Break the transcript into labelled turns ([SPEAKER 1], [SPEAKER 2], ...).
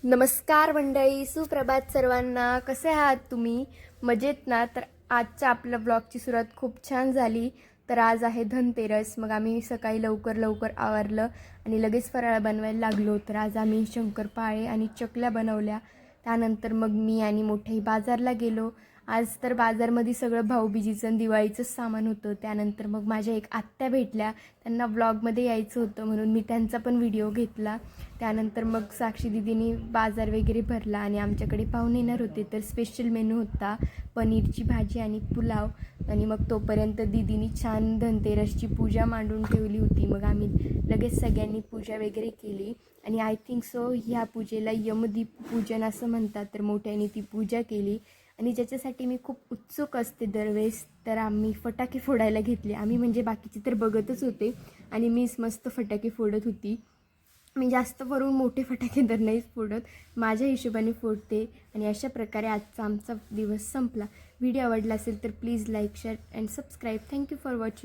[SPEAKER 1] नमस्कार मंडळी, सुप्रभात सर्वांना. कसे आहात तुम्ही? मजेत ना? तर आजच्या आपल्या ब्लॉगची सुरुवात खूप छान झाली. तर आज आहे धनतेरस. मग आम्ही सकाळी लवकर आवरलं आणि लगेच फराळ बनवायला लागलो. तर आज आम्ही शंकरपाळे आणि चकल्या बनवल्या. त्यानंतर मग मी आणि मोठ्याही बाजारला गेलो. आज तर बाजारमध्ये सगळं भाऊबीजेचं आणि दिवाळीचंच सामान होतं. त्यानंतर मग माझ्या एक आत्या भेटल्या. त्यांना व्लॉगमध्ये यायचं होतं म्हणून मी त्यांचा पण व्हिडिओ घेतला. त्यानंतर मग साक्षी दिदीनी बाजार वगैरे भरला आणि आमच्याकडे पाहुणे येणार होते. तर स्पेशल मेनू होता पनीरची भाजी आणि पुलाव. आणि मग तोपर्यंत दिदीनी छान धनतेरसची पूजा मांडून ठेवली होती. मग आम्ही लगेच सगळ्यांनी पूजा वगैरे केली. आणि आय थिंक सो ह्या पूजेला यमदीप पूजन असं म्हणतात. तर मोठ्याने ती पूजा केली आणि ज्याच्यासाठी मी खूप उत्सुक असते दरवेळेस. तर आम्ही फटाके फोडायला घेतले. आम्ही म्हणजे बाकीचे तर बघतच होते आणि मीच मस्त फटाके फोडत होती. मी जास्त करून मोठे फटाके तर नाहीच फोडत, माझ्या हिशोबाने फोडते. आणि अशा प्रकारे आजचा आमचा दिवस संपला. व्हिडिओ आवडला असेल तर please like, share and subscribe. Thank you for watching.